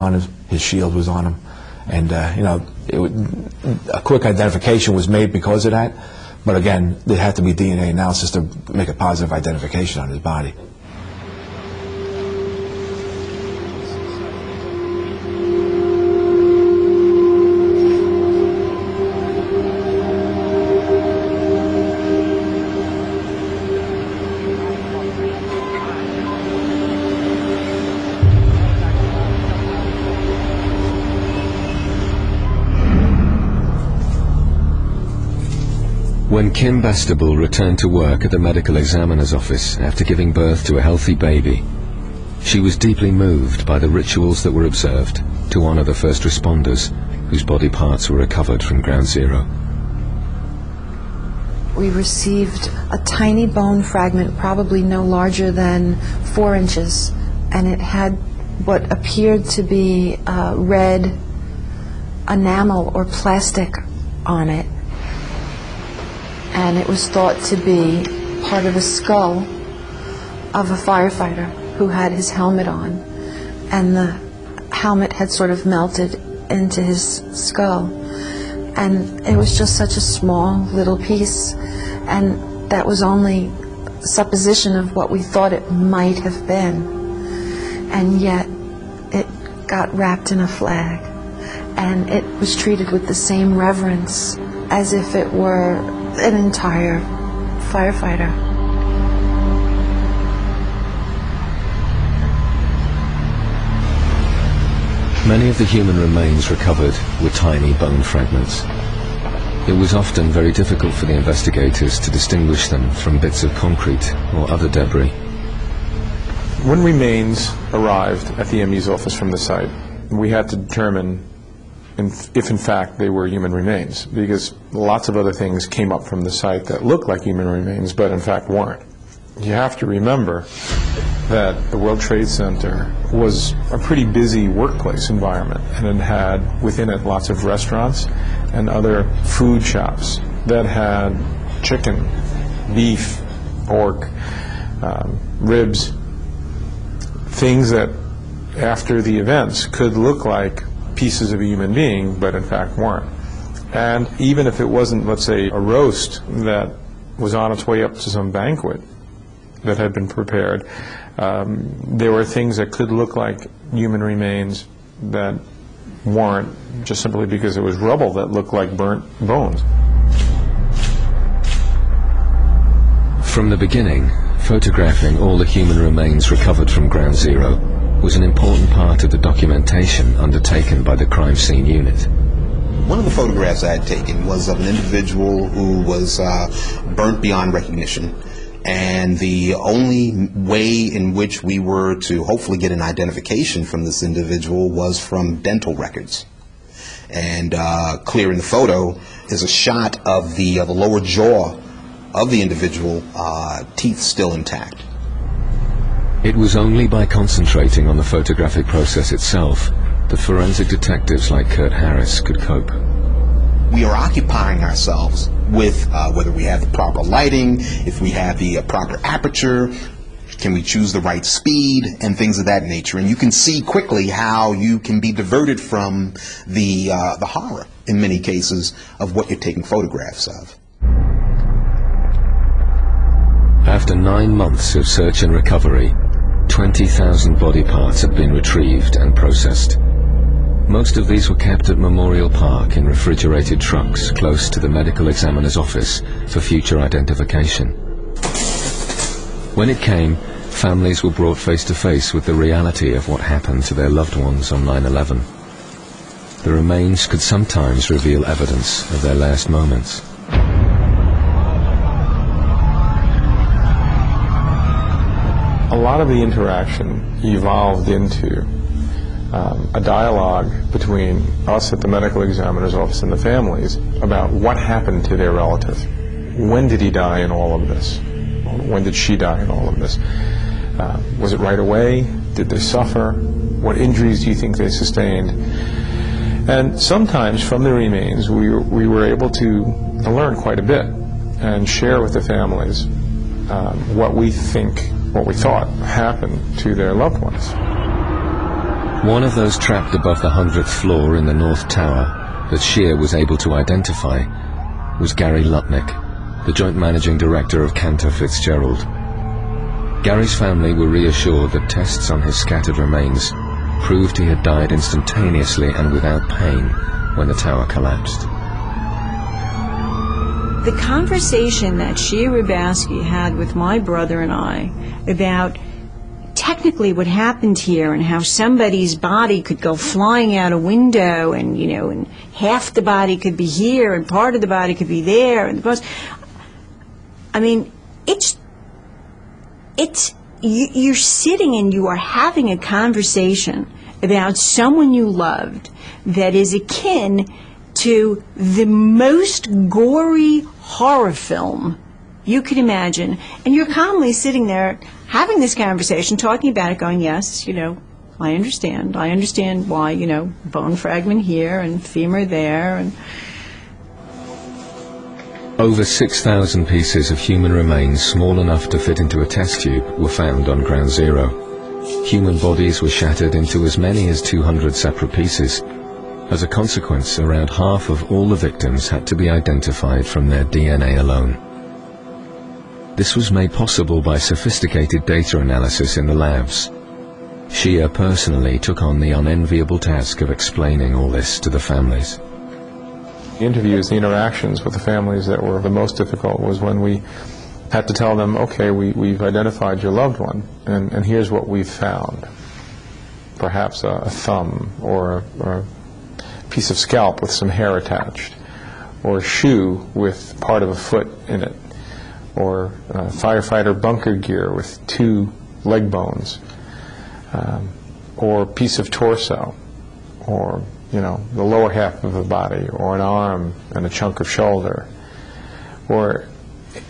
on his shield was on him, and a quick identification was made because of that. But again, there had to be DNA analysis to make a positive identification on his body. When Kim Bastable returned to work at the medical examiner's office after giving birth to a healthy baby, she was deeply moved by the rituals that were observed to honor the first responders whose body parts were recovered from Ground Zero. We received a tiny bone fragment, probably no larger than 4 inches, and it had what appeared to be red enamel or plastic on it. And it was thought to be part of the skull of a firefighter who had his helmet on, and the helmet had sort of melted into his skull. And it was just such a small little piece, and that was only supposition of what we thought it might have been. And yet it got wrapped in a flag, and it was treated with the same reverence as if it were an entire firefighter. Many of the human remains recovered were tiny bone fragments. It was often very difficult for the investigators to distinguish them from bits of concrete or other debris. When remains arrived at the ME's office from the site, we had to determine if in fact they were human remains, because lots of other things came up from the site that looked like human remains but in fact weren't. You have to remember that the World Trade Center was a pretty busy workplace environment, and it had within it lots of restaurants and other food shops that had chicken, beef, pork, ribs, things that after the events could look like pieces of a human being, but in fact weren't. And even if it wasn't, let's say, a roast that was on its way up to some banquet that had been prepared, there were things that could look like human remains that weren't, just simply because it was rubble that looked like burnt bones. From the beginning, photographing all the human remains recovered from Ground Zero was an important part of the documentation undertaken by the crime scene unit. One of the photographs I had taken was of an individual who was burnt beyond recognition, and the only way in which we were to hopefully get an identification from this individual was from dental records. And clear in the photo is a shot of the lower jaw of the individual, teeth still intact. It was only by concentrating on the photographic process itself that forensic detectives like Kurt Harris could cope. We are occupying ourselves with whether we have the proper lighting, if we have the proper aperture, can we choose the right speed, and things of that nature. And you can see quickly how you can be diverted from the horror, in many cases, of what you're taking photographs of. After 9 months of search and recovery, 20,000 body parts had been retrieved and processed. Most of these were kept at Memorial Park in refrigerated trucks close to the medical examiner's office for future identification. When it came, families were brought face to face with the reality of what happened to their loved ones on 9/11. The remains could sometimes reveal evidence of their last moments. A lot of the interaction evolved into a dialogue between us at the medical examiner's office and the families about what happened to their relative. When did he die in all of this? When did she die in all of this? Was it right away? Did they suffer? What injuries do you think they sustained? And sometimes from the remains we were able to learn quite a bit and share with the families what we thought happened to their loved ones. One of those trapped above the 100th floor in the North Tower that Scheer was able to identify was Gary Lutnick, the Joint Managing Director of Cantor Fitzgerald. Gary's family were reassured that tests on his scattered remains proved he had died instantaneously and without pain when the tower collapsed. The conversation that Scheer Rybowski had with my brother and I about technically what happened here and how somebody's body could go flying out a window and, you know, and half the body could be here and part of the body could be there. And I mean, you're sitting and you are having a conversation about someone you loved that is akin to the most gory horror film you could imagine, and you're calmly sitting there having this conversation, talking about it, going, yes, you know, I understand why, you know, bone fragment here and femur there. And over 6,000 pieces of human remains small enough to fit into a test tube were found on Ground Zero. Human bodies were shattered into as many as 200 separate pieces. As a consequence, around half of all the victims had to be identified from their DNA alone. This was made possible by sophisticated data analysis in the labs. Scheer personally took on the unenviable task of explaining all this to the families. The interviews, the interactions with the families that were the most difficult was when we had to tell them, okay, we've identified your loved one, and here's what we've found. Perhaps a thumb or a piece of scalp with some hair attached, or a shoe with part of a foot in it, or firefighter bunker gear with 2 leg bones, or a piece of torso, or, you know, the lower half of the body, or an arm and a chunk of shoulder, or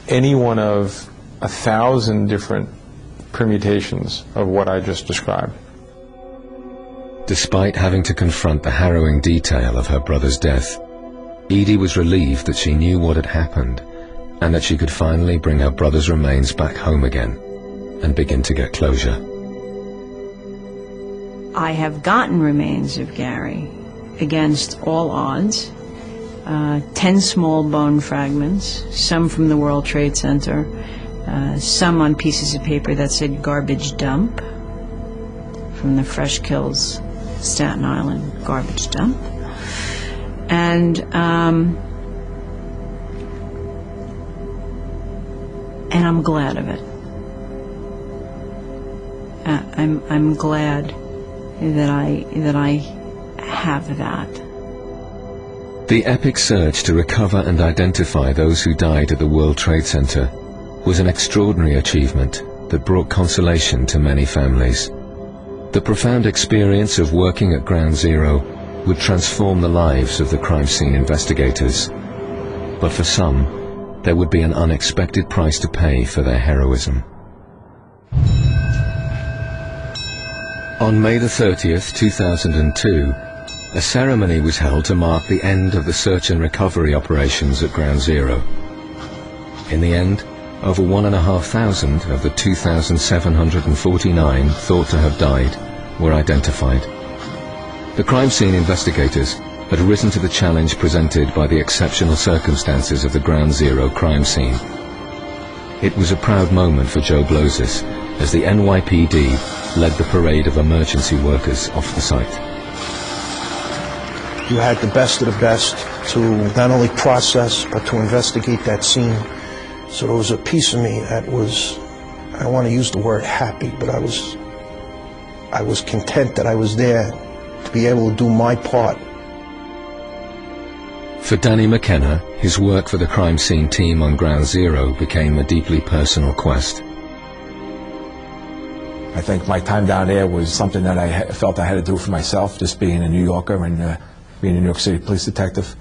any one of 1,000 different permutations of what I just described. Despite having to confront the harrowing detail of her brother's death, Edie was relieved that she knew what had happened and that she could finally bring her brother's remains back home again and begin to get closure. I have gotten remains of Gary against all odds. 10 small bone fragments, some from the World Trade Center, some on pieces of paper that said garbage dump, from the Fresh Kills Staten Island garbage dump. And I'm glad of it. I'm glad that I have that. The epic search to recover and identify those who died at the World Trade Center was an extraordinary achievement that brought consolation to many families. The profound experience of working at Ground Zero would transform the lives of the crime scene investigators. But for some, there would be an unexpected price to pay for their heroism. On May the 30th, 2002, a ceremony was held to mark the end of the search and recovery operations at Ground Zero. In the end, over 1,500 of the 2,749 thought to have died were identified. The crime scene investigators had risen to the challenge presented by the exceptional circumstances of the Ground Zero crime scene. It was a proud moment for Joe Blozis as the NYPD led the parade of emergency workers off the site. You had the best of the best to not only process, but to investigate that scene. So there was a piece of me that was, I don't want to use the word happy, but I was content that I was there to be able to do my part. For Danny McKenna, his work for the crime scene team on Ground Zero became a deeply personal quest. I think my time down there was something that I felt I had to do for myself, just being a New Yorker and being a New York City police detective.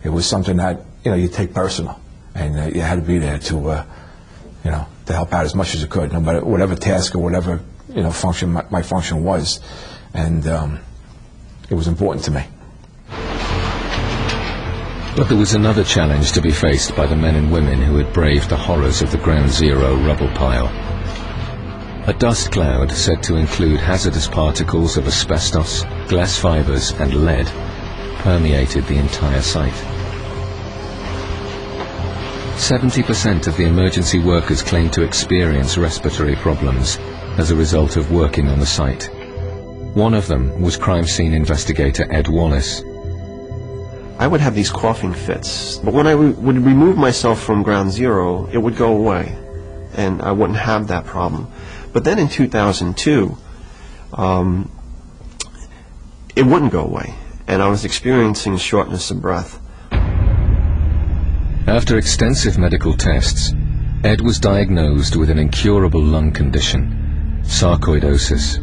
It was something that, you know, you take personal, and you had to be there to, you know, to help out as much as you could, no matter whatever task or whatever, you know, function my function was, and it was important to me. But there was another challenge to be faced by the men and women who had braved the horrors of the Ground Zero rubble pile. A dust cloud said to include hazardous particles of asbestos, glass fibers and lead permeated the entire site. 70% of the emergency workers claimed to experience respiratory problems as a result of working on the site. One of them was crime scene investigator Ed Wallace. I would have these coughing fits, but when I would remove myself from ground zero, it would go away, and I wouldn't have that problem. But then in 2002, it wouldn't go away, and I was experiencing shortness of breath. After extensive medical tests, Ed was diagnosed with an incurable lung condition, sarcoidosis.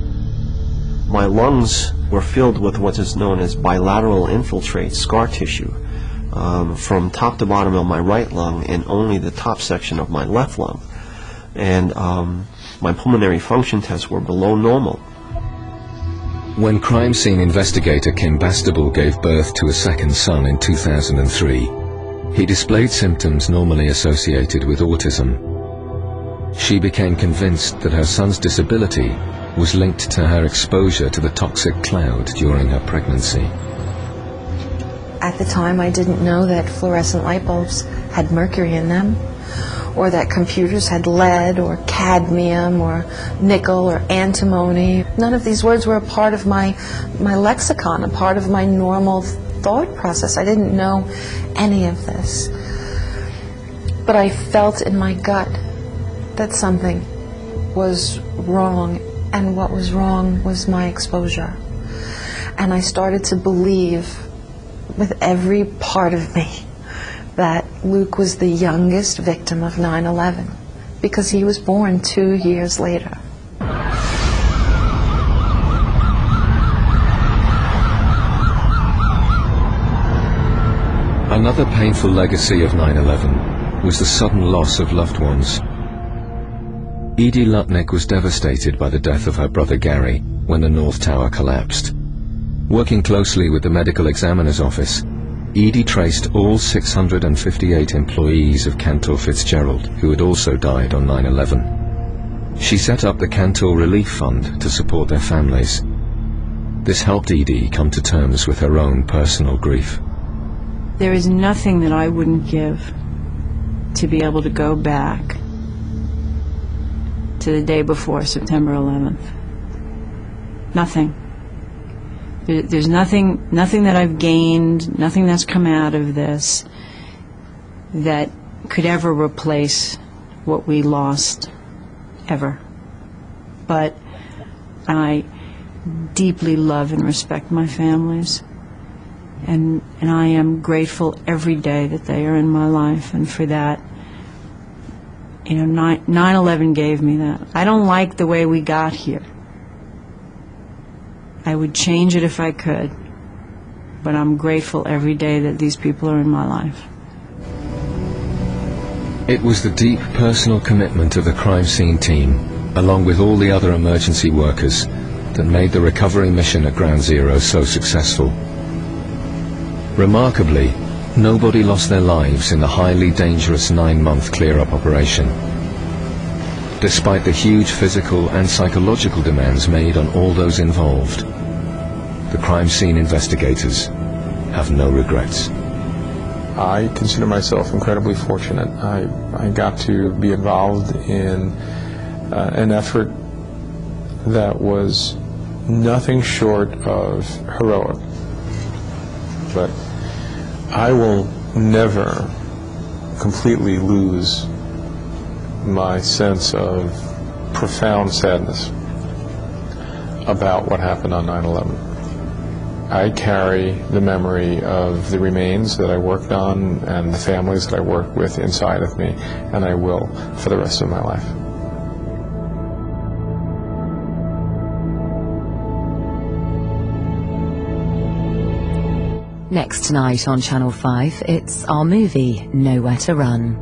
My lungs were filled with what is known as bilateral infiltrate scar tissue from top to bottom of my right lung and only the top section of my left lung. And my pulmonary function tests were below normal. When crime scene investigator Kim Bastable gave birth to a second son in 2003, he displayed symptoms normally associated with autism. She became convinced that her son's disability was linked to her exposure to the toxic cloud during her pregnancy. At the time, I didn't know that fluorescent light bulbs had mercury in them, or that computers had lead or cadmium or nickel or antimony. None of these words were a part of my lexicon, a part of my normal thought process. I didn't know any of this. But I felt in my gut that something was wrong, and what was wrong was my exposure. And I started to believe with every part of me that Luke was the youngest victim of 9/11 because he was born 2 years later. Another painful legacy of 9/11 was the sudden loss of loved ones. Edie Lutnick was devastated by the death of her brother Gary when the North Tower collapsed. Working closely with the medical examiner's office, Edie traced all 658 employees of Cantor Fitzgerald who had also died on 9/11. She set up the Cantor Relief Fund to support their families. This helped Edie come to terms with her own personal grief. There is nothing that I wouldn't give to be able to go back to the day before September 11th. Nothing. There's nothing that I've gained, nothing that's come out of this that could ever replace what we lost, ever. But I deeply love and respect my families. And I am grateful every day that they are in my life, and for that, 9/11 gave me that. I don't like the way we got here. I would change it if I could, but I'm grateful every day that these people are in my life. It was the deep personal commitment of the crime scene team, along with all the other emergency workers, that made the recovery mission at Ground Zero so successful. Remarkably, nobody lost their lives in the highly dangerous 9-month clear-up operation. Despite the huge physical and psychological demands made on all those involved, the crime scene investigators have no regrets. I consider myself incredibly fortunate. I got to be involved in an effort that was nothing short of heroic. But I will never completely lose my sense of profound sadness about what happened on 9/11. I carry the memory of the remains that I worked on and the families that I worked with inside of me, and I will for the rest of my life. Next tonight on Channel 5, it's our movie, Nowhere to Run.